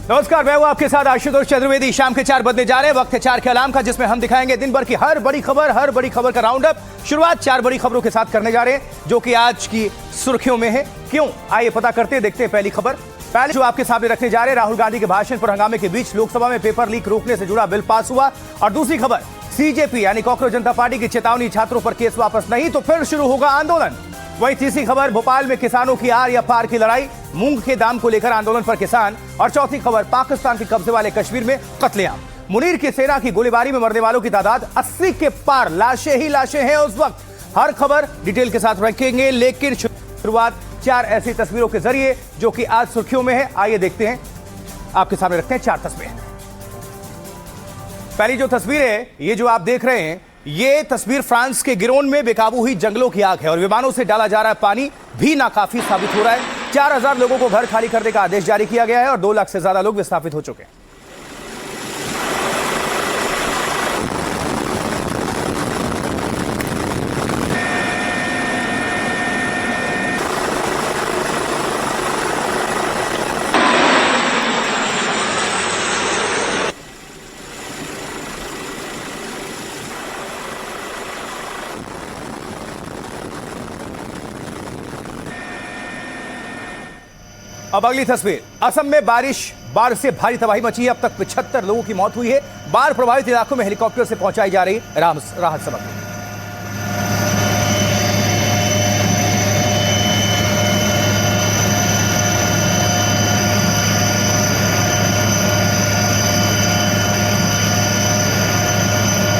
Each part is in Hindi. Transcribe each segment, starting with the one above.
नमस्कार, मैं हूं आपके साथ आशुतोष चतुर्वेदी। शाम के 4 बजने जा रहे हैं, वक्त है 4 के अलार्म का, जिसमें हम दिखाएंगे दिन भर की हर बड़ी खबर का राउंड अप। शुरुआत 4 बड़ी खबरों के साथ करने जा रहे हैं, जो कि आज की सुर्खियों में है। क्यों, आइए पता करते हैं। देखते हैं पहली खबर। पहले जो आपके सामने रखने जा रहे हैं, राहुल गांधी के भाषण पर हंगामे के बीच लोकसभा में पेपर लीक रोकने से जुड़ा बिल पास हुआ। और दूसरी खबर, सीजेपी यानी कॉकरोच जनता पार्टी की चेतावनी, छात्रों पर केस वापस नहीं तो फिर शुरू होगा आंदोलन। वहीं तीसरी खबर, भोपाल में किसानों की आर या पार की लड़ाई, मूंग के दाम को लेकर आंदोलन पर किसान। और चौथी खबर, पाकिस्तान के कब्जे वाले कश्मीर में कत्लेआम, मुनीर की सेना की गोलीबारी में मरने वालों की तादाद 80 के पार, लाशें ही लाशें हैं उस वक्त। हर खबर डिटेल के साथ रखेंगे, लेकिन शुरुआत 4 ऐसी तस्वीरों के जरिए जो कि आज सुर्खियों में है। आइए देखते हैं, आपके सामने रखते हैं 4 तस्वीरें। पहली जो तस्वीर है, ये जो आप देख रहे हैं, ये तस्वीर फ्रांस के गिरोन में बेकाबू हुई जंगलों की आग है और विमानों से डाला जा रहा है पानी भी नाकाफी साबित हो रहा है। 4000 लोगों को घर खाली करने का आदेश जारी किया गया है और 2 लाख से ज्यादा लोग विस्थापित हो चुके हैं। अब अगली तस्वीर, असम में बाढ़ से भारी तबाही मची है। अब तक 75 लोगों की मौत हुई है। बाढ़ प्रभावित इलाकों में हेलीकॉप्टर से पहुंचाई जा रही राहत सामग्री।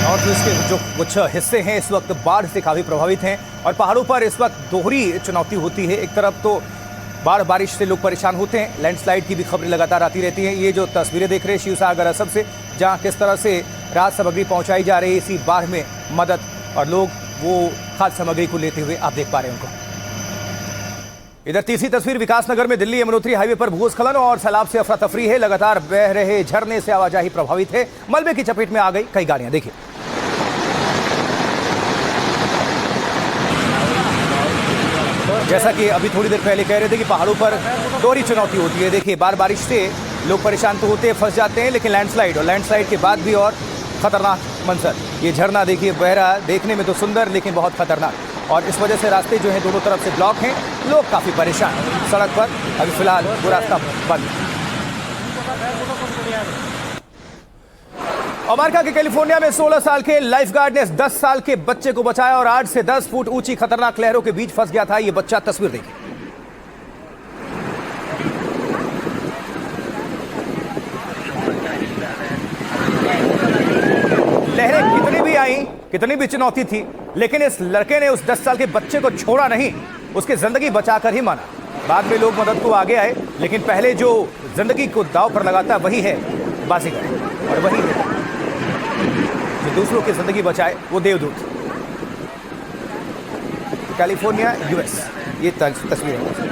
और तो इसके जो कुछ हिस्से हैं इस वक्त बाढ़ से काफी प्रभावित हैं और पहाड़ों पर इस वक्त दोहरी चुनौती होती है। एक तरफ तो बारिश से लोग परेशान होते हैं, लैंडस्लाइड की भी खबरें लगातार आती रहती हैं। ये जो तस्वीरें देख रहे हैं शिवसागर असम से, जहां किस तरह से राहत सामग्री पहुंचाई जा रही है इसी बाढ़ में मदद, और लोग वो खाद्य सामग्री को लेते हुए आप देख पा रहे हैं उनको। इधर तीसरी तस्वीर, विकासनगर में दिल्ली यमुनोत्री हाईवे पर भूस्खलन और सैलाब से अफरा तफरी है। लगातार बह रहे झरने से आवाजाही प्रभावित है। मलबे की चपेट में आ गई कई गाड़ियां। देखिए, जैसा कि अभी थोड़ी देर पहले कह रहे थे कि पहाड़ों पर दोहरी चुनौती होती है। देखिए, बारिश से लोग परेशान तो होते हैं, फंस जाते हैं, लेकिन लैंडस्लाइड के बाद भी और खतरनाक मंजर। ये झरना देखिए बह रहा, देखने में तो सुंदर लेकिन बहुत खतरनाक। और इस वजह से रास्ते जो हैं दोनों तरफ से ब्लॉक हैं, लोग काफी परेशान। सड़क पर अभी फिलहाल वो रास्ता बंद है। अमेरिका के कैलिफोर्निया में 16 साल के लाइफगार्ड ने 10 साल के बच्चे को बचाया और 8 से 10 फुट ऊंची खतरनाक लहरों के बीच फंस गया था ये बच्चा। तस्वीर देखिए। लहरें कितनी भी आई, कितनी भी चुनौती थी, लेकिन इस लड़के ने उस 10 साल के बच्चे को छोड़ा नहीं, उसकी जिंदगी बचाकर ही माना। बाद में लोग मदद को आगे आए, लेकिन पहले जो जिंदगी को दांव पर लगाता वही है बाजीगर, और वही है जो दूसरों की जिंदगी बचाए, वो देवदूत। कैलिफोर्निया, यूएस, ये तस्वीर है।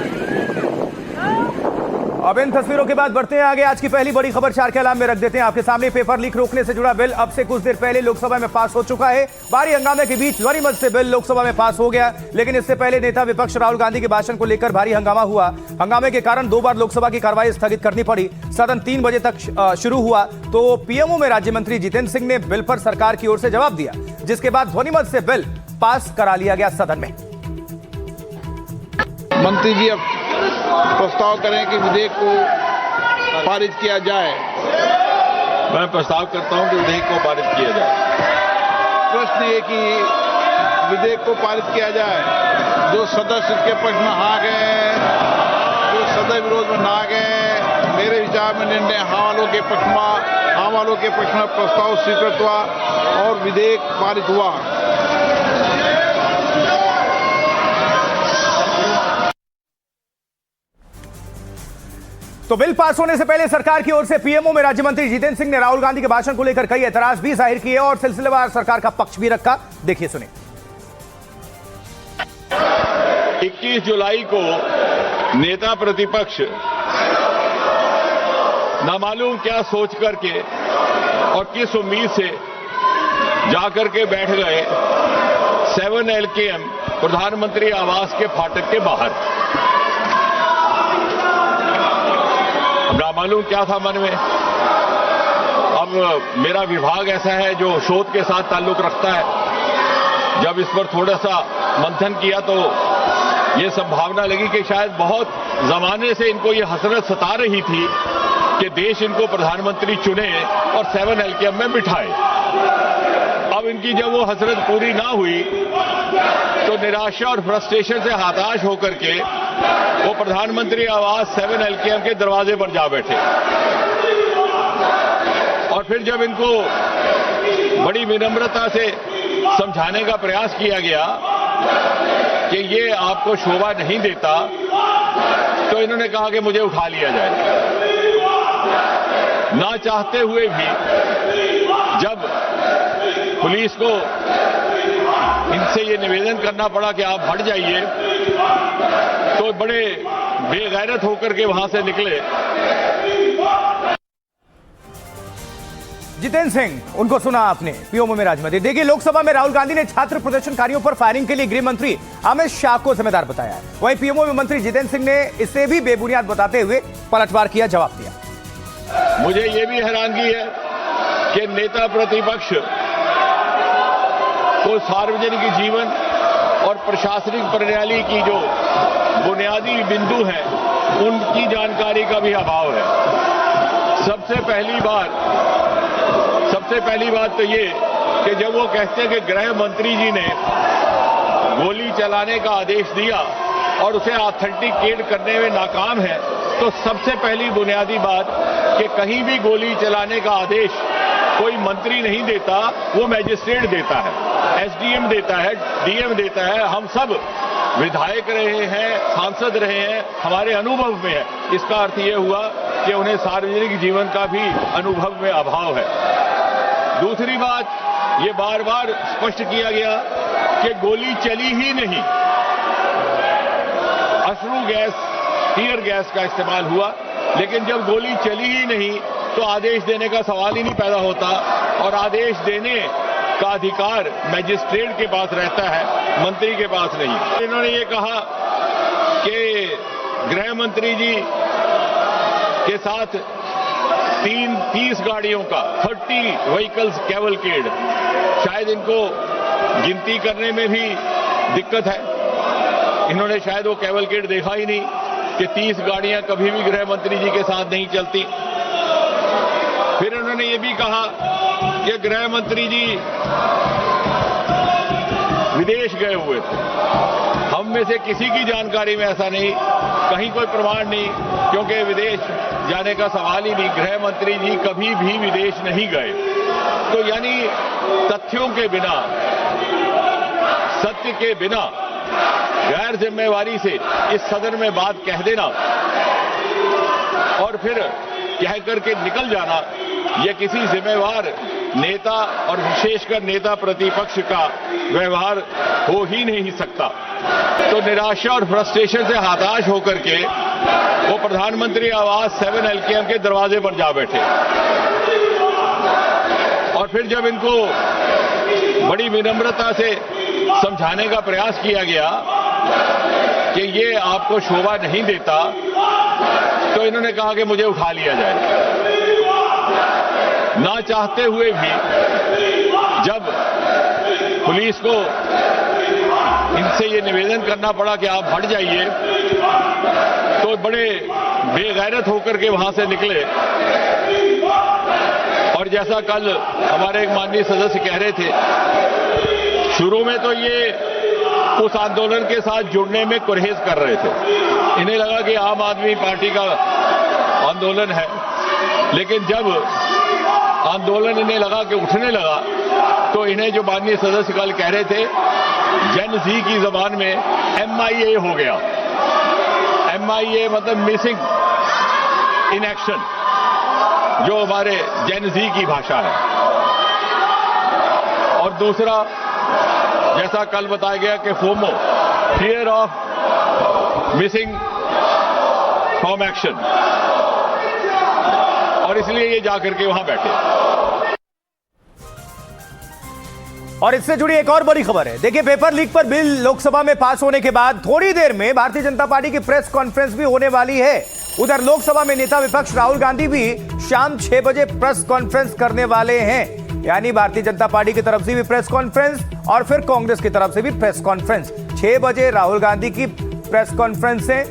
अब इन तस्वीरों के बाद बढ़ते हैं आगे। आज की पहली बड़ी खबर 4 के अलार्म में रख देते हैं आपके सामने। पेपर लीक रोकने से जुड़ा बिल अब से कुछ देर पहले लोकसभा में पास हो चुका है। भारी हंगामे के बीच ध्वनिमत से बिल लोकसभा में पास हो गया, लेकिन इससे पहले नेता विपक्ष राहुल गांधी के भाषण को लेकर भारी हंगामा हुआ। हंगामे के कारण 2 बार लोकसभा की कार्रवाई स्थगित करनी पड़ी। सदन 3 बजे तक शुरू हुआ तो पीएमओ में राज्य मंत्री जितेंद्र सिंह ने बिल पर सरकार की ओर से जवाब दिया, जिसके बाद ध्वनिमत से बिल पास करा लिया गया सदन में। मंत्री जी अब प्रस्ताव करें कि विधेयक को पारित किया जाए। मैं प्रस्ताव करता हूं कि विधेयक को पारित किया जाए। प्रश्न ये कि विधेयक को पारित किया जाए। जो सदस्य इसके पक्ष में हाँ गए, जो सदस्य विरोध में ना गए, मेरे विचार में निर्णय हाँ वालों के पक्ष में प्रस्ताव स्वीकृत हुआ और विधेयक पारित हुआ। तो बिल पास होने से पहले सरकार की ओर से पीएमओ में राज्य मंत्री जितेंद्र सिंह ने राहुल गांधी के भाषण को लेकर कई एतराज भी जाहिर किए और सिलसिलेवार सरकार का पक्ष भी रखा। देखिए, सुनिए। 21 जुलाई को नेता प्रतिपक्ष नामालूम क्या सोच करके और किस उम्मीद से जाकर के बैठ गए 7 LKM प्रधानमंत्री आवास के फाटक के बाहर। नामालूम क्या था मन में। अब मेरा विभाग ऐसा है जो शोध के साथ ताल्लुक रखता है। जब इस पर थोड़ा सा मंथन किया तो ये संभावना लगी कि शायद बहुत जमाने से इनको ये हसरत सता रही थी कि देश इनको प्रधानमंत्री चुने और 7 LKM में बिठाए। अब इनकी जब वो हसरत पूरी ना हुई तो निराशा और फ्रस्ट्रेशन से हताश होकर के वो प्रधानमंत्री आवास 7 LKM के दरवाजे पर जा बैठे। और फिर जब इनको बड़ी विनम्रता से समझाने का प्रयास किया गया कि ये आपको शोभा नहीं देता, तो इन्होंने कहा कि मुझे उठा लिया जाए। ना चाहते हुए भी जब पुलिस को इनसे ये निवेदन करना पड़ा कि आप हट जाइए, तो बड़े बेगैरत होकर के वहां से निकले। जितेंद्र सिंह, उनको सुना आपने पीओमओ में राजमंत्री। देखिए, लोकसभा में राहुल गांधी ने छात्र प्रदर्शनकारियों पर फायरिंग के लिए गृह मंत्री अमित शाह को जिम्मेदार बताया है। वहीं पीओमओ में मंत्री जितेंद्र सिंह ने इसे भी बेबुनियाद बताते हुए पलटवार किया, जवाब दिया। मुझे ये भी हैरानगी है कि नेता प्रतिपक्ष को सार्वजनिक जीवन और प्रशासनिक प्रणाली की जो बुनियादी बिंदु हैं उनकी जानकारी का भी अभाव है। सबसे पहली बात तो ये कि जब वो कहते हैं कि गृह मंत्री जी ने गोली चलाने का आदेश दिया और उसे ऑथेंटिकेट करने में नाकाम है, तो सबसे पहली बुनियादी बात कि कहीं भी गोली चलाने का आदेश कोई मंत्री नहीं देता, वो मैजिस्ट्रेट देता है, एसडीएम देता है, डीएम देता है। हम सब विधायक रहे हैं, सांसद रहे हैं, हमारे अनुभव में है। इसका अर्थ ये हुआ कि उन्हें सार्वजनिक जीवन का भी अनुभव में अभाव है। दूसरी बात, ये बार बार स्पष्ट किया गया कि गोली चली ही नहीं, अश्रु गैस, टीयर गैस का इस्तेमाल हुआ। लेकिन जब गोली चली ही नहीं तो आदेश देने का सवाल ही नहीं पैदा होता, और आदेश देने का अधिकार मैजिस्ट्रेट के पास रहता है, मंत्री के पास नहीं। इन्होंने ये कहा कि गृह मंत्री जी के साथ 30 गाड़ियों का 30 व्हीकल्स कैवलकेड, शायद इनको गिनती करने में भी दिक्कत है। इन्होंने शायद वो कैवलकेड देखा ही नहीं कि 30 गाड़ियां कभी भी गृह मंत्री जी के साथ नहीं चलती। फिर उन्होंने ये भी कहा कि गृह मंत्री जी विदेश गए हुए थे। हम में से किसी की जानकारी में ऐसा नहीं, कहीं कोई प्रमाण नहीं, क्योंकि विदेश जाने का सवाल ही नहीं। गृह मंत्री जी कभी भी विदेश नहीं गए। तो यानी तथ्यों के बिना, सत्य के बिना गैर जिम्मेवारी से इस सदन में बात कह देना और फिर कह करके निकल जाना, यह किसी जिम्मेवार नेता और विशेषकर नेता प्रतिपक्ष का व्यवहार हो ही नहीं सकता। तो निराशा और फ्रस्ट्रेशन से हताश होकर के वो प्रधानमंत्री आवास 7 LKM के दरवाजे पर जा बैठे। और फिर जब इनको बड़ी विनम्रता से समझाने का प्रयास किया गया कि ये आपको शोभा नहीं देता, तो इन्होंने कहा कि मुझे उठा लिया जाए। ना चाहते हुए भी जब पुलिस को इनसे ये निवेदन करना पड़ा कि आप हट जाइए, तो बड़े बेगैरत होकर के वहां से निकले। और जैसा कल हमारे एक माननीय सदस्य कह रहे थे, शुरू में तो ये उस आंदोलन के साथ जुड़ने में गुरेज कर रहे थे। इन्हें लगा कि आम आदमी पार्टी का आंदोलन है, लेकिन जब आंदोलन इन्हें लगा कि उठने लगा, तो इन्हें जो माननीय सदस्य कल कह रहे थे, जेन जी की जबान में MIA हो गया। MIA मतलब मिसिंग इन एक्शन, जो हमारे जेन जी की भाषा है। और दूसरा, जैसा कल बताया गया कि FOMO, fear of missing from action, और इसलिए ये जाकर के वहां बैठे। और इससे जुड़ी एक और बड़ी खबर है। देखिए, पेपर लीक पर बिल लोकसभा में पास होने के बाद थोड़ी देर में भारतीय जनता पार्टी की प्रेस कॉन्फ्रेंस भी होने वाली है। उधर लोकसभा में नेता विपक्ष राहुल गांधी भी शाम 6 बजे प्रेस कॉन्फ्रेंस करने वाले हैं, यानी भारतीय जनता पार्टी की तरफ से भी प्रेस कॉन्फ्रेंस और फिर कांग्रेस की तरफ से भी प्रेस कॉन्फ्रेंस। 6 बजे राहुल गांधी की प्रेस कॉन्फ्रेंस है।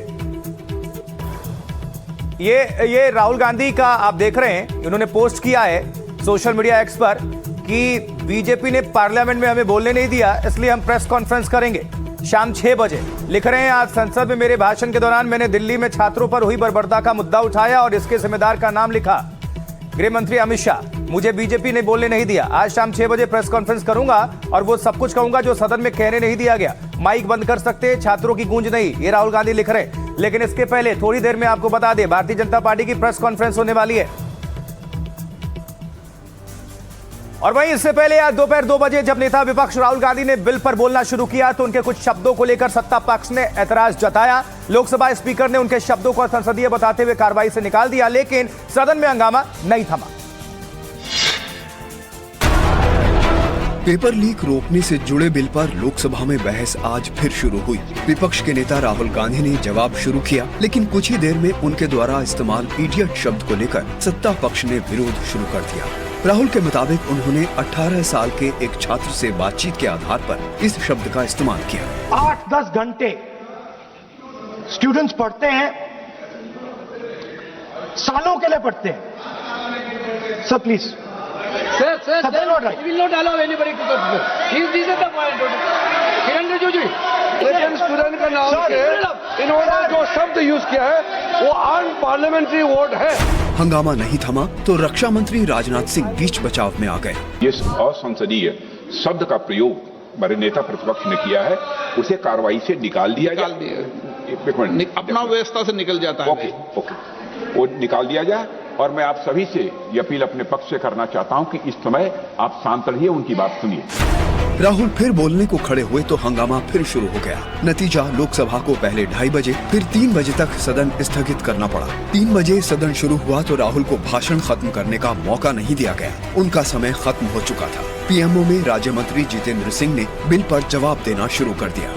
ये राहुल गांधी का आप देख रहे हैं, इन्होंने पोस्ट किया है सोशल मीडिया एक्स पर कि बीजेपी ने पार्लियामेंट में हमें बोलने नहीं दिया, इसलिए हम प्रेस कॉन्फ्रेंस करेंगे शाम 6 बजे। लिख रहे हैं, आज संसद में मेरे भाषण के दौरान मैंने दिल्ली में छात्रों पर हुई बर्बरता का मुद्दा उठाया और इसके जिम्मेदार का नाम लिखा, गृह मंत्री अमित शाह। मुझे बीजेपी ने बोलने नहीं दिया। आज शाम 6 बजे प्रेस कॉन्फ्रेंस करूंगा और वो सब कुछ कहूंगा जो सदन में कहने नहीं दिया गया। माइक बंद कर सकते, छात्रों की गूंज नहीं, ये राहुल गांधी लिख रहे हैं। लेकिन इसके पहले थोड़ी देर में आपको बता दें, भारतीय जनता पार्टी की प्रेस कॉन्फ्रेंस होने वाली है। और वहीं इससे पहले आज दोपहर 2 बजे जब नेता विपक्ष राहुल गांधी ने बिल पर बोलना शुरू किया तो उनके कुछ शब्दों को लेकर सत्ता पक्ष ने ऐतराज जताया। लोकसभा स्पीकर ने उनके शब्दों को असंसदीय बताते हुए कार्रवाई से निकाल दिया, लेकिन सदन में हंगामा नहीं थमा। पेपर लीक रोकने से जुड़े बिल पर लोकसभा में बहस आज फिर शुरू हुई। विपक्ष के नेता राहुल गांधी ने जवाब शुरू किया, लेकिन कुछ ही देर में उनके द्वारा इस्तेमाल इडियट शब्द को लेकर सत्ता पक्ष ने विरोध शुरू कर दिया। राहुल के मुताबिक उन्होंने 18 साल के एक छात्र से बातचीत के आधार पर इस शब्द का इस्तेमाल किया। 8-10 घंटे स्टूडेंट्स पढ़ते हैं, सालों के लिए पढ़ते हैं। Sir please Sir, we will not allow anybody to talk. This is the point. किरण रिजिजू जी, लेकिन स्टूडेंट का नाम के इन्होंने जो शब्द यूज किया है वो अनपार्लियामेंट्री वर्ड है। हंगामा नहीं थमा तो रक्षा मंत्री राजनाथ सिंह बीच बचाव में आ गए। ये असंसदीय शब्द का प्रयोग हमारे नेता प्रतिपक्ष ने किया है, उसे कार्रवाई से निकाल दिया जाए। अपना व्यवस्था से निकल जाता है। ओके, वो निकाल दिया जाए। और मैं आप सभी से ये अपील अपने पक्ष से करना चाहता हूं कि इस समय आप शांत रहिए, उनकी बात सुनिए। राहुल फिर बोलने को खड़े हुए तो हंगामा फिर शुरू हो गया। नतीजा, लोकसभा को पहले 2:30 बजे फिर 3 बजे तक सदन स्थगित करना पड़ा। 3 बजे सदन शुरू हुआ तो राहुल को भाषण खत्म करने का मौका नहीं दिया गया। उनका समय खत्म हो चुका था। पीएमओ में राज्य मंत्री जितेंद्र सिंह ने बिल पर जवाब देना शुरू कर दिया।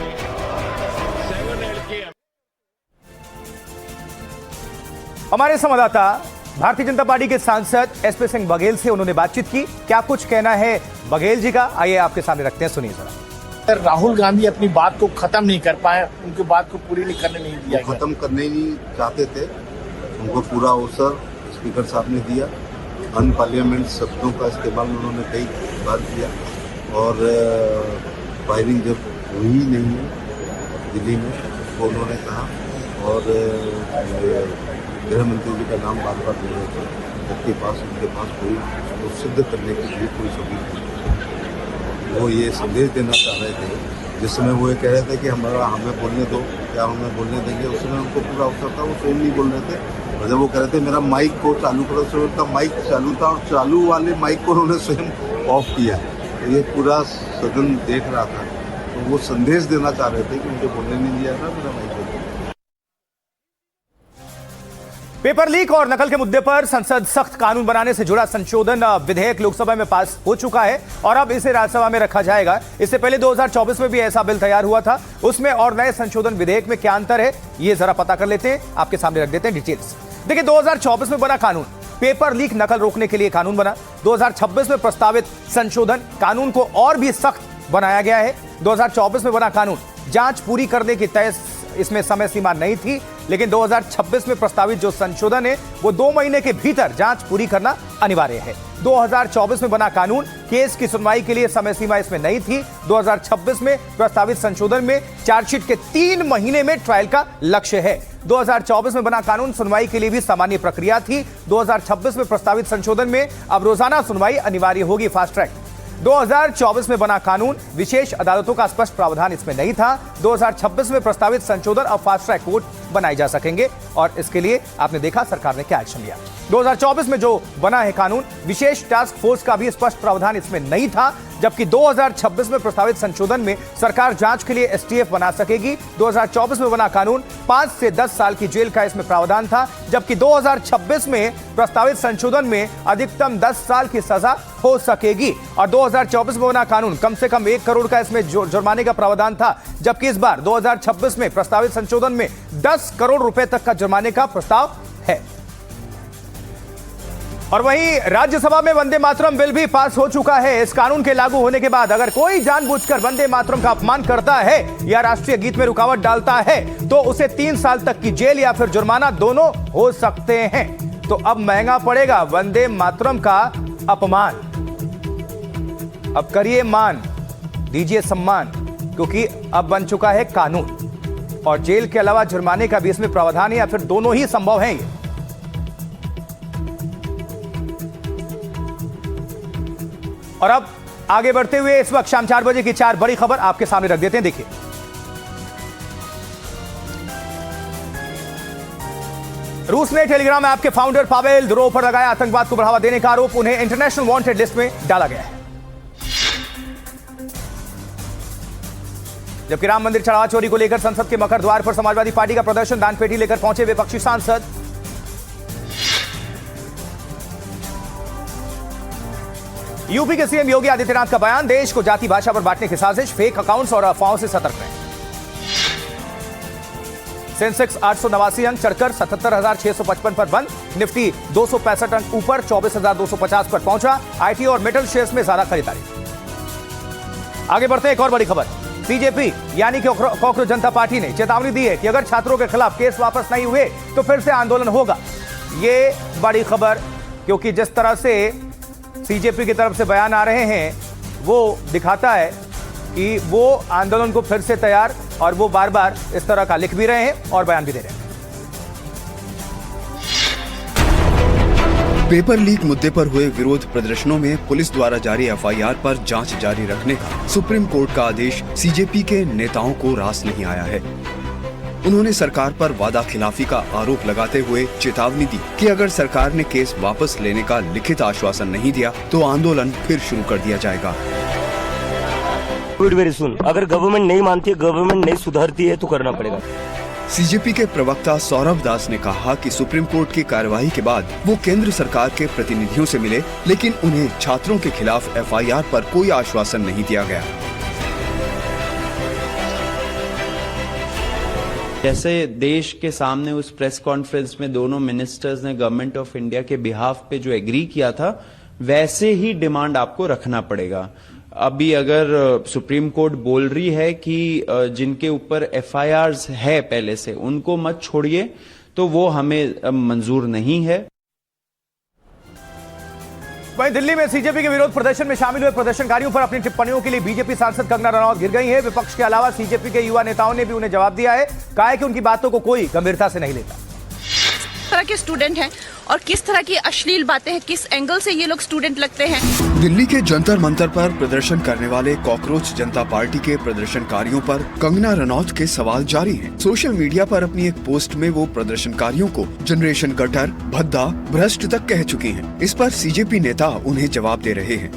हमारे संवाददाता भारतीय जनता पार्टी के सांसद एसपी सिंह बघेल से उन्होंने बातचीत की। क्या कुछ कहना है बघेल जी का, आइए आपके सामने रखते हैं, सुनिए जरा। राहुल गांधी अपनी बात को खत्म नहीं कर पाए, उनकी बात को पूरी नहीं करने नहीं दिया। खत्म करने ही नहीं चाहते थे, उनको पूरा अवसर स्पीकर साहब ने दिया। अनपार्लियामेंट शब्दों का इस्तेमाल उन्होंने कई बार किया और फायरिंग जब हुई नहीं है दिल्ली में वो उन्होंने कहा और गृह मंत्री जी का नाम बार बार ले रहे थे, जबकि उनके पास कोई उसको सिद्ध करने के लिए कोई सबूत नहीं। वो ये संदेश देना चाह रहे थे, जिस समय वो ये कह रहे थे कि हमें बोलने दो, क्या हमें बोलने देंगे, उस समय उनको पूरा अवसर था, वो स्वयं नहीं बोल रहे थे। और जब वो कह रहे थे मेरा माइक को चालू करो, तो उनका माइक चालू था और चालू वाले माइक को उन्होंने स्वयं ऑफ किया। तो ये पूरा सदन देख रहा था, तो वो संदेश देना चाह रहे थे कि मुझे बोलने नहीं दिया था, मेरा माइक। पेपर लीक और नकल के मुद्दे पर संसद सख्त कानून बनाने से जुड़ा संशोधन विधेयक लोकसभा में पास हो चुका है और अब इसे राज्यसभा में रखा जाएगा। इससे पहले 2024 में भी ऐसा बिल तैयार हुआ था, उसमें और नए संशोधन विधेयक में क्या अंतर है ये जरा पता कर लेते हैं, आपके सामने रख देते हैं डिटेल्स। देखिए, 2024 में बना कानून पेपर लीक नकल रोकने के लिए कानून बना। 2026 में प्रस्तावित संशोधन कानून को और भी सख्त बनाया गया है। 2024 में बना कानून जांच पूरी करने की तय इसमें समय सीमा नहीं थी, लेकिन 2026 में प्रस्तावित जो संशोधन है वो 2 महीने के भीतर जांच पूरी करना अनिवार्य है। 2024 में बना कानून केस की सुनवाई के लिए समय सीमा इसमें नहीं थी। 2026 में प्रस्तावित संशोधन में चार्जशीट के 3 महीने में ट्रायल का लक्ष्य है। 2024 में बना कानून सुनवाई के लिए भी सामान्य प्रक्रिया थी। 2026 में प्रस्तावित संशोधन में अब रोजाना सुनवाई अनिवार्य होगी, फास्ट ट्रैक। 2024 में बना कानून विशेष अदालतों का स्पष्ट प्रावधान इसमें नहीं था। 2026 में प्रस्तावित संशोधन अब फास्ट ट्रैक कोर्ट बनाए जा सकेंगे और इसके लिए आपने देखा सरकार ने क्या एक्शन लिया। 2024 में जो बना है कानून विशेष टास्क फोर्स का भी स्पष्ट प्रावधान इसमें नहीं था, जबकि 2026 में प्रस्तावित संशोधन में सरकार जांच के लिए एसटीएफ बना सकेगी। 2024 में बना कानून 5 से 10 साल की जेल का इसमें प्रावधान था, जबकि 2026 में प्रस्तावित संशोधन में अधिकतम 10 साल की सजा हो सकेगी। और 2024 में बना कानून कम से कम 1 करोड़ का इसमें जुर्माने का प्रावधान था, जबकि इस बार 2026 में प्रस्तावित संशोधन में 10 10 करोड़ रुपए तक का जुर्माने का प्रस्ताव है। और वहीं राज्यसभा में वंदे मातरम बिल भी पास हो चुका है। इस कानून के लागू होने के बाद अगर कोई जानबूझकर वंदे मातरम का अपमान करता है या राष्ट्रीय गीत में रुकावट डालता है तो उसे 3 साल तक की जेल या फिर जुर्माना दोनों हो सकते हैं। तो अब महंगा पड़ेगा वंदे मातरम का अपमान। अब करिए मान, दीजिए सम्मान, क्योंकि अब बन चुका है कानून और जेल के अलावा जुर्माने का भी इसमें प्रावधान है या फिर दोनों ही संभव हैं। ये और अब आगे बढ़ते हुए इस वक्त शाम 4 बजे की 4 बड़ी खबर आपके सामने रख देते हैं। देखिए, रूस ने टेलीग्राम ऐप के फाउंडर पावेल दुरोव पर लगाया आतंकवाद को बढ़ावा देने का आरोप। उन्हें इंटरनेशनल वांटेड लिस्ट में डाला गया है। जबकि राम मंदिर चढ़ावा चोरी को लेकर संसद के मकर द्वार पर समाजवादी पार्टी का प्रदर्शन, दान पेटी लेकर पहुंचे विपक्षी सांसद। यूपी के सीएम योगी आदित्यनाथ का बयान, देश को जाति भाषा पर बांटने की साजिश, फेक अकाउंट्स और अफवाहों से सतर्क रहें। सेंसेक्स 889 अंक चढ़कर 77,655 पर बंद। निफ्टी 265 अंक ऊपर 24,250 पर पहुंचा। आईटी और मेटल शेयर्स में ज्यादा खरीदारी। आगे बढ़ते हैं, एक और बड़ी खबर। बीजेपी यानी कि कॉकरोच जनता पार्टी ने चेतावनी दी है कि अगर छात्रों के खिलाफ केस वापस नहीं हुए तो फिर से आंदोलन होगा। ये बड़ी खबर, क्योंकि जिस तरह से सीजेपी की तरफ से बयान आ रहे हैं वो दिखाता है कि वो आंदोलन को फिर से तैयार, और वो बार बार इस तरह का लिख भी रहे हैं और बयान भी दे रहे हैं। पेपर लीक मुद्दे पर हुए विरोध प्रदर्शनों में पुलिस द्वारा जारी एफआईआर पर जांच जारी रखने का सुप्रीम कोर्ट का आदेश सीजेपी के नेताओं को रास नहीं आया है। उन्होंने सरकार पर वादा खिलाफी का आरोप लगाते हुए चेतावनी दी कि अगर सरकार ने केस वापस लेने का लिखित आश्वासन नहीं दिया तो आंदोलन फिर शुरू कर दिया जाएगा। वेरी सुन, अगर गवर्नमेंट नहीं मानती है, गवर्नमेंट नहीं सुधरती है तो करना पड़ेगा। सीजेपी के प्रवक्ता सौरभ दास ने कहा कि सुप्रीम कोर्ट की कार्यवाही के बाद वो केंद्र सरकार के प्रतिनिधियों से मिले, लेकिन उन्हें छात्रों के खिलाफ एफआईआर पर कोई आश्वासन नहीं दिया गया। जैसे देश के सामने उस प्रेस कॉन्फ्रेंस में दोनों मिनिस्टर्स ने गवर्नमेंट ऑफ इंडिया के बिहाफ पे जो एग्री किया था, वैसे ही डिमांड आपको रखना पड़ेगा। अभी अगर सुप्रीम कोर्ट बोल रही है कि जिनके ऊपर एफआईआर्स है पहले से, उनको मत छोड़िए, तो वो हमें मंजूर नहीं है। वहीं दिल्ली में सीजेपी के विरोध प्रदर्शन में शामिल हुए प्रदर्शनकारियों पर अपनी टिप्पणियों के लिए बीजेपी सांसद कंगना रनौत घिर गई है। विपक्ष के अलावा सीजेपी के युवा नेताओं ने भी उन्हें जवाब दिया है। कहा है कि उनकी बातों को कोई गंभीरता से नहीं लेता। तरह के स्टूडेंट हैं और किस तरह की अश्लील बातें हैं, किस एंगल से ये लोग स्टूडेंट लगते हैं। दिल्ली के जंतर मंतर पर प्रदर्शन करने वाले कॉकरोच जनता पार्टी के प्रदर्शनकारियों पर कंगना रनौत के सवाल जारी हैं। सोशल मीडिया पर अपनी एक पोस्ट में वो प्रदर्शनकारियों को जनरेशन गटर, भद्दा, भ्रष्ट तक कह चुकी हैं। इस पर सीजेपी नेता उन्हें जवाब दे रहे हैं।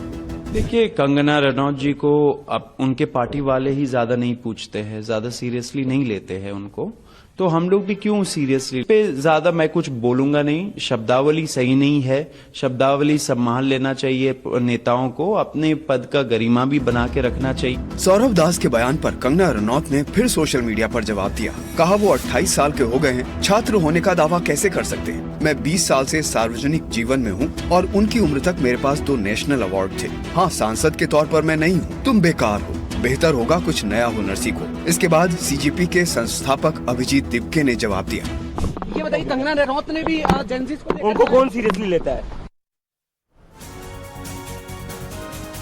देखिए, कंगना रनौत जी को अब उनके पार्टी वाले ही ज्यादा नहीं पूछते हैं, ज्यादा सीरियसली नहीं लेते हैं उनको, तो हम लोग भी क्यों सीरियसली पे ज्यादा मैं कुछ बोलूंगा नहीं। शब्दावली सही नहीं है, शब्दावली संभाल लेना चाहिए। नेताओं को अपने पद का गरिमा भी बना के रखना चाहिए। सौरभ दास के बयान पर कंगना रनौत ने फिर सोशल मीडिया पर जवाब दिया। कहा वो 28 साल के हो गए हैं, छात्र होने का दावा कैसे कर सकते हैं। मैं 20 साल से सार्वजनिक जीवन में हूँ और उनकी उम्र तक मेरे पास 2 नेशनल अवार्ड थे। हाँ, सांसद के तौर पर मैं नहीं हूँ। तुम बेकार हो, बेहतर होगा कुछ नया हुनर सीखो। इसके बाद सीजेपी के संस्थापक अभिजीत दिब्के ने जवाब दिया। ये बताइए, कंगना रनौत ने भी जेनजीज को उनको कौन सीरियसली लेता है?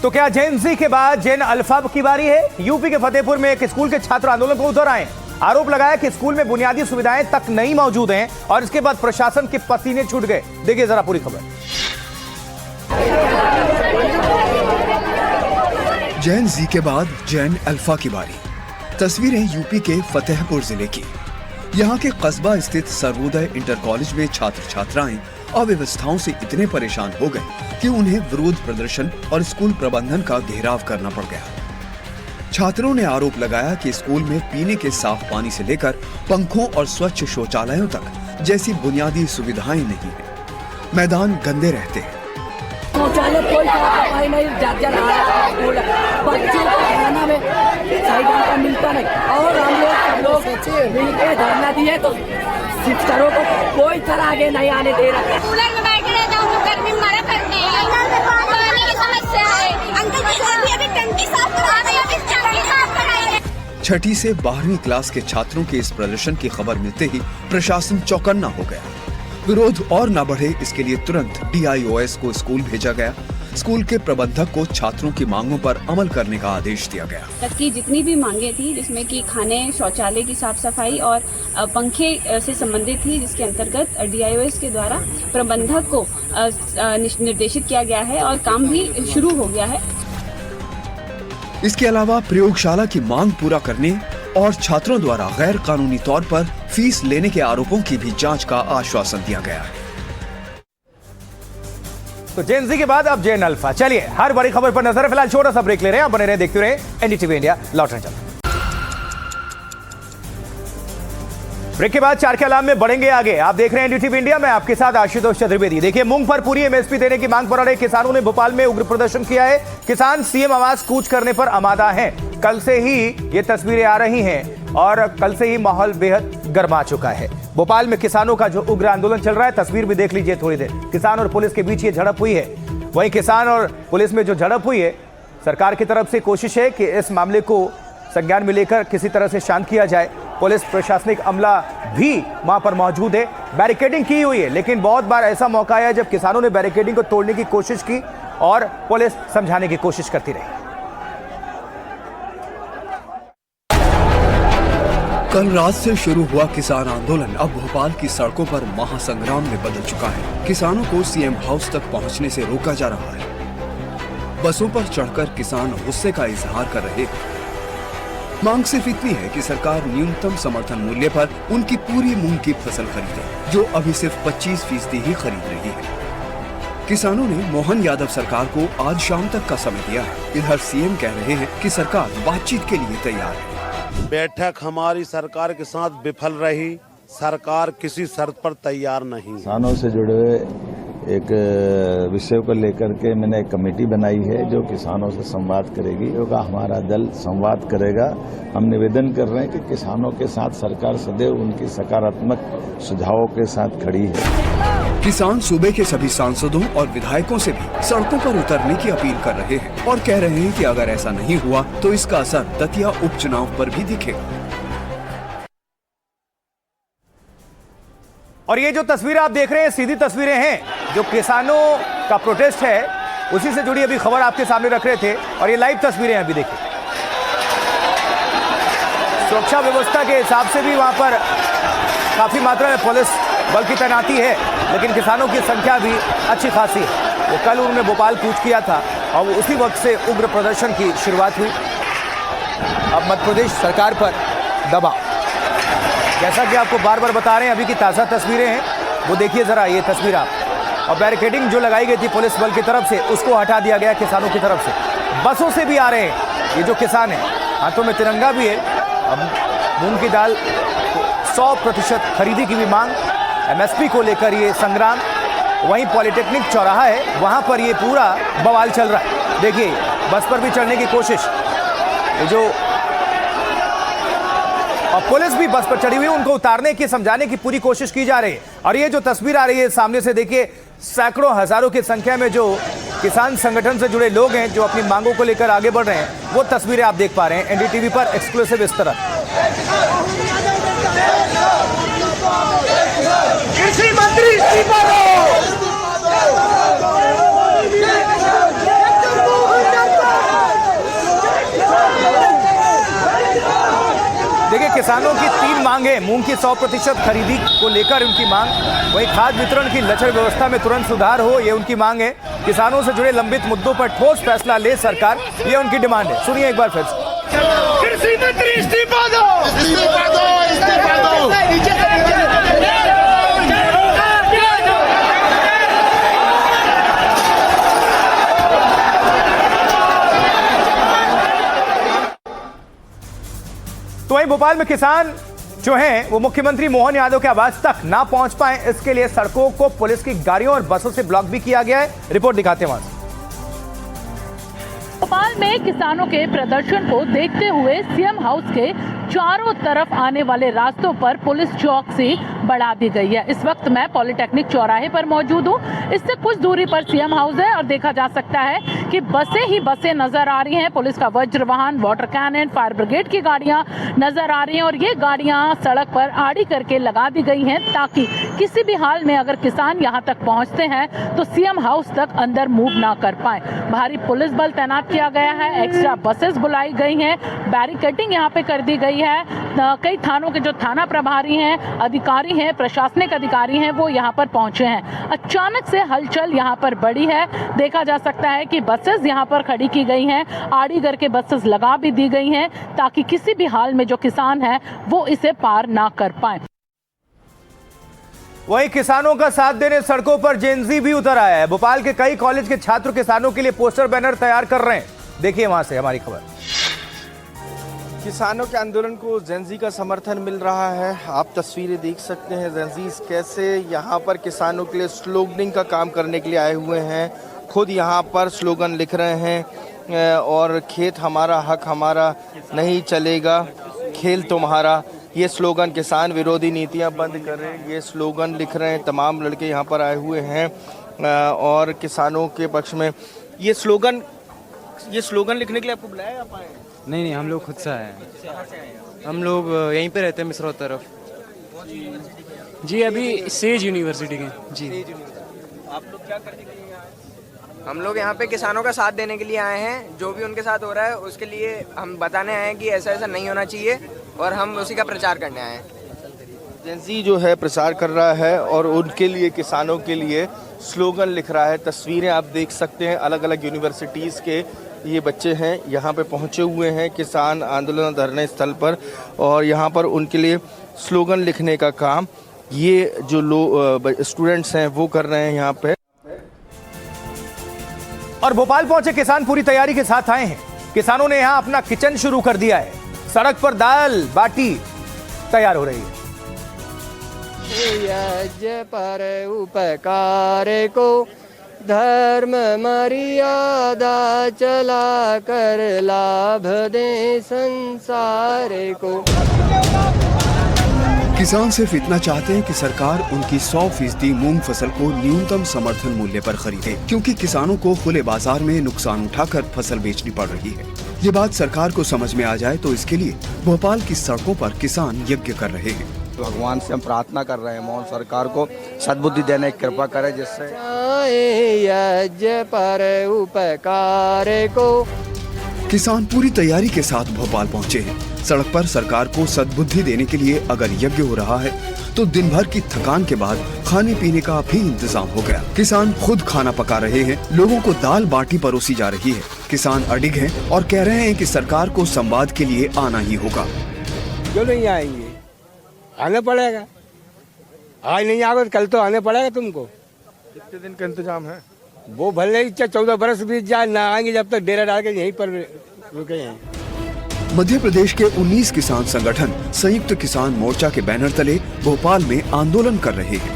तो क्या जेन-ज़ी के बाद जेन अल्फा की बारी है? यूपी के फतेहपुर में एक स्कूल के छात्र आंदोलन को उतर आए। आरोप लगाया कि स्कूल में बुनियादी सुविधाएं तक नहीं मौजूद हैं और इसके बाद प्रशासन के पसीने छूट गए। देखिए जरा पूरी खबर। जेन जी के बाद जेन अल्फा की बारी। तस्वीरें यूपी के फतेहपुर जिले की। यहाँ के कस्बा स्थित सर्वोदय इंटर कॉलेज में छात्र छात्राएं अव्यवस्थाओं से इतने परेशान हो गए कि उन्हें विरोध प्रदर्शन और स्कूल प्रबंधन का घेराव करना पड़ गया। छात्रों ने आरोप लगाया कि स्कूल में पीने के साफ पानी से लेकर पंखों और स्वच्छ शौचालयों तक जैसी बुनियादी सुविधाएं नहीं है। मैदान गंदे रहते हैं। शौचालय कोई सफाई नहीं, जर्जर बच्चों को खाना में सही ढंग का मिलता नहीं। और हम लोग लोग मिलकर धरना दिए तो शिक्षकों को कोई तरह आगे नहीं आने दे रहा। कूलर में बैठे रहते हैं, हम गर्मी में मरा करते हैं। पानी की समस्या है। अंकल जी अभी टंकी साफ करा रहे हैं, अभी टंकी साफ कराएंगे। 6ठी से 12वीं क्लास के छात्रों के इस प्रदर्शन की खबर मिलते ही प्रशासन चौकन्ना हो गया। विरोध और न बढ़े इसके लिए तुरंत DIOS को स्कूल भेजा गया। स्कूल के प्रबंधक को छात्रों की मांगों पर अमल करने का आदेश दिया गया। तक की जितनी भी मांगे थी, जिसमें कि खाने, शौचालय की साफ सफाई और पंखे से संबंधित थी, जिसके अंतर्गत DIOS के द्वारा प्रबंधक को निर्देशित किया गया है और काम भी शुरू हो गया है। इसके अलावा प्रयोगशाला की मांग पूरा करने और छात्रों द्वारा गैर कानूनी तौर पर फीस लेने के आरोपों की भी जांच का आश्वासन दिया गया है। तो जेएनजी के बाद अब जेएन अल्फा। चलिए हर बड़ी खबर पर नजर। फिलहाल छोटा सा ब्रेक ले रहे हैं, बने रहे, देखते रहे NDTV इंडिया। लौटने चलो। ब्रेक के बाद 4 के अलाम में बढ़ेंगे आगे। आप देख रहे हैं NDTV इंडिया, मैं आपके साथ आशुतोष चतुर्वेदी। देखिए, मूंग पर पूरी MSP देने की मांग पर अड़े किसानों ने भोपाल में उग्र प्रदर्शन किया है। किसान CM आवास कूच करने पर आमादा हैं। कल से ही ये तस्वीरें आ रही हैं और कल से ही माहौल बेहद गर्मा चुका है। भोपाल में किसानों का जो उग्र आंदोलन चल रहा है, तस्वीर भी देख लीजिए थोड़ी देर। किसान और पुलिस के बीच ये झड़प हुई है। वहीं किसान और पुलिस में जो झड़प हुई है, सरकार की तरफ से कोशिश है कि इस मामले को संज्ञान में लेकर किसी तरह से शांत किया जाए। पुलिस प्रशासनिक अमला भी वहां पर मौजूद है। बैरिकेडिंग की हुई है, लेकिन बहुत बार ऐसा मौका आया जब किसानों ने बैरिकेडिंग को तोड़ने की कोशिश की और पुलिस समझाने की कोशिश करती रही। कल रात से शुरू हुआ किसान आंदोलन अब भोपाल की सड़कों पर महासंग्राम में बदल चुका है। किसानों को CM हाउस तक पहुंचने से रोका जा रहा है। बसों पर चढ़कर किसान गुस्से का इजहार कर रहे हैं। मांग सिर्फ इतनी है कि सरकार न्यूनतम समर्थन मूल्य पर उनकी पूरी मूंग की फसल खरीदे, जो अभी सिर्फ 25% ही खरीद रही है। किसानों ने मोहन यादव सरकार को आज शाम तक का समय दिया है। इधर CM कह रहे हैं कि सरकार बातचीत के लिए तैयार है। बैठक हमारी सरकार के साथ विफल रही। सरकार किसी शर्त पर तैयार नहीं। किसानों से जुड़े हुए एक विषय को लेकर के मैंने एक कमेटी बनाई है जो किसानों से संवाद करेगी। होगा हमारा दल संवाद करेगा। हम निवेदन कर रहे हैं कि किसानों के साथ सरकार सदैव उनकी सकारात्मक सुझावों के साथ खड़ी है। किसान सूबे के सभी सांसदों और विधायकों से भी सड़कों पर उतरने की अपील कर रहे हैं और कह रहे हैं कि अगर ऐसा नहीं हुआ तो इसका असर दतिया उपचुनाव पर भी दिखेगा। और ये जो तस्वीरें आप देख रहे हैं, सीधी तस्वीरें हैं जो किसानों का प्रोटेस्ट है, उसी से जुड़ी अभी खबर आपके सामने रख रहे थे। और ये लाइव तस्वीरें अभी देखिए। सुरक्षा व्यवस्था के हिसाब से भी वहां पर काफी मात्रा में पुलिस बल की तैनाती है, लेकिन किसानों की संख्या भी अच्छी खासी है। वो कल उन्होंने भोपाल कूच किया था और उसी वक्त से उग्र प्रदर्शन की शुरुआत हुई। अब मध्य प्रदेश सरकार पर दबाव, जैसा कि आपको बार बार बता रहे हैं, अभी की ताज़ा तस्वीरें हैं, वो देखिए ज़रा ये तस्वीर आप। और बैरिकेडिंग जो लगाई गई थी पुलिस बल की तरफ से, उसको हटा दिया गया किसानों की तरफ से। बसों से भी आ रहे हैं ये जो किसान हैं, हाथों में तिरंगा भी है। अब मूंग की दाल 100% खरीदी की भी मांग, MSP को लेकर ये संग्राम। वहीं पॉलिटेक्निक चौराहा है, वहाँ पर ये पूरा बवाल चल रहा है। देखिए, बस पर भी चढ़ने की कोशिश, ये जो और पुलिस भी बस पर चढ़ी हुई, उनको उतारने की, समझाने की पूरी कोशिश की जा रही है। और ये जो तस्वीर आ रही है सामने से, देखिए, सैकड़ों हजारों की संख्या में जो किसान संगठन से जुड़े लोग हैं जो अपनी मांगों को लेकर आगे बढ़ रहे हैं, वो तस्वीरें आप देख पा रहे हैं NDTV पर एक्सक्लूसिव इस तरह। कृषि मंत्री इस्तीफा दो। देखिए, किसानों की 3 मांगे, मूंग की 100% खरीदी को लेकर उनकी मांग, वहीं खाद्य वितरण की लचर व्यवस्था में तुरंत सुधार हो, ये उनकी मांग है। किसानों से जुड़े लंबित मुद्दों पर ठोस फैसला ले सरकार, ये उनकी डिमांड है। सुनिए एक बार फिर से। कृषि मंत्री इस्तीफा दो, इस्तीफा दो, इस्तीफा दो। तो वहीं भोपाल में किसान जो हैं वो मुख्यमंत्री मोहन यादव के आवास तक ना पहुंच पाए, इसके लिए सड़कों को पुलिस की गाड़ियों और बसों से ब्लॉक भी किया गया है। रिपोर्ट दिखाते हैं वहां से। भोपाल में किसानों के प्रदर्शन को देखते हुए सीएम हाउस के चारों तरफ आने वाले रास्तों पर पुलिस चौकसी बढ़ा दी गई है। इस वक्त मैं पॉलिटेक्निक चौराहे पर मौजूद हूँ। इससे कुछ दूरी पर सीएम हाउस है और देखा जा सकता है कि बसें ही बसें नजर आ रही हैं। पुलिस का वज्र वाहन, वाटर कैनन, फायर ब्रिगेड की गाड़ियां नजर आ रही हैं और ये गाड़ियां सड़क पर आड़ी करके लगा दी गई हैं ताकि किसी भी हाल में अगर किसान यहाँ तक पहुँचते हैं तो सीएम हाउस तक अंदर मूव ना कर पाए। भारी पुलिस बल तैनात किया गया है, एक्स्ट्रा बसेस बुलाई गई हैं, बैरिकेडिंग यहाँ पे कर दी गई है। कई थानों के जो थाना प्रभारी हैं, अधिकारी हैं, प्रशासनिक अधिकारी हैं, वो यहाँ पर पहुंचे हैं। अचानक से हलचल यहाँ पर बढ़ी है। देखा जा सकता है कि बसेस यहाँ पर खड़ी की गई हैं, आड़ी करके बसेस लगा भी दी गई हैं ताकि किसी भी हाल में जो किसान है वो इसे पार ना कर पाए। वहीं किसानों का साथ देने सड़कों पर जेनजी भी उतर आया है। भोपाल के कई कॉलेज के छात्र किसानों के लिए पोस्टर बैनर तैयार कर रहे हैं। देखिए वहां से हमारी खबर। किसानों के आंदोलन को जेनजी का समर्थन मिल रहा है। आप तस्वीरें देख सकते हैं जेनजी कैसे यहाँ पर किसानों के लिए स्लोगनिंग का काम करने के लिए आए हुए हैं। खुद यहाँ पर स्लोगन लिख रहे हैं और खेत हमारा हक हमारा नहीं चलेगा, खेल तुम्हारा, ये स्लोगन किसान विरोधी नीतियां बंद करें, ये स्लोगन लिख रहे हैं। तमाम लड़के यहाँ पर आए हुए हैं और किसानों के पक्ष में ये स्लोगन लिखने के लिए आपको बुलाया आप आए? नहीं, हम लोग खुद से आए हैं। हम लोग यहीं पे रहते हैं मिसरो तरफ जी, अभी सेज यूनिवर्सिटी के जी। आप लोग क्या करने के लिए आए? हम लोग यहाँ पे किसानों का साथ देने के लिए आए हैं। जो भी उनके साथ हो रहा है उसके लिए हम बताने आए हैं कि ऐसा ऐसा नहीं होना चाहिए और हम उसी का प्रचार करने आए हैं। जेनजी जो है प्रचार कर रहा है और उनके लिए, किसानों के लिए स्लोगन लिख रहा है। तस्वीरें आप देख सकते हैं, अलग अलग यूनिवर्सिटीज़ के ये बच्चे हैं यहाँ पे पहुँचे हुए हैं किसान आंदोलन धरने स्थल पर और यहाँ पर उनके लिए स्लोगन लिखने का काम ये जो स्टूडेंट्स हैं वो कर रहे हैं यहाँ पे। और भोपाल पहुंचे किसान पूरी तैयारी के साथ आए हैं। किसानों ने यहाँ अपना किचन शुरू कर दिया है। सड़क पर दाल बाटी तैयार हो रही है। यज्ञ पर उपकार को धर्म मर्यादा चला कर लाभ दे संसार को। किसान सिर्फ इतना चाहते हैं कि सरकार उनकी 100% मूंग फसल को न्यूनतम समर्थन मूल्य पर खरीदे, क्योंकि किसानों को खुले बाजार में नुकसान उठाकर फसल बेचनी पड़ रही है। ये बात सरकार को समझ में आ जाए तो इसके लिए भोपाल की सड़कों पर किसान यज्ञ कर रहे हैं। भगवान से हम प्रार्थना कर रहे हैं, मोहन सरकार को सद्बुद्धि देने की कृपा करे, जिससे यज्ञ पर उपकार को। किसान पूरी तैयारी के साथ भोपाल पहुँचे हैं। सड़क पर सरकार को सद्बुद्धि देने के लिए अगर यज्ञ हो रहा है तो दिन भर की थकान के बाद खाने पीने का भी इंतजाम हो गया। किसान खुद खाना पका रहे हैं, लोगों को दाल बाटी परोसी जा रही है। किसान अडिग हैं और कह रहे हैं कि सरकार को संवाद के लिए आना ही होगा। क्यों नहीं आएंगे? आना पड़ेगा। आज नहीं आओगे तो कल तो आने पड़ेगा तुमको। कितने दिन का इंतजाम है? वो भले ही 14 बरस बीत जाए, ना आएंगे जब तक डेरा डाल के यहीं पर रुके हैं। मध्य प्रदेश के 19 किसान संगठन संयुक्त किसान मोर्चा के बैनर तले भोपाल में आंदोलन कर रहे हैं।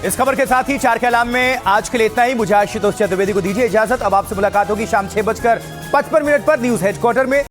इस खबर के साथ ही चार के अलाम में आज के लिए इतना ही। मुझे आशुतोष चतुर्वेदी को दीजिए इजाजत। अब आपसे मुलाकात होगी शाम 6:55 पर न्यूज हेडक्वार्टर में।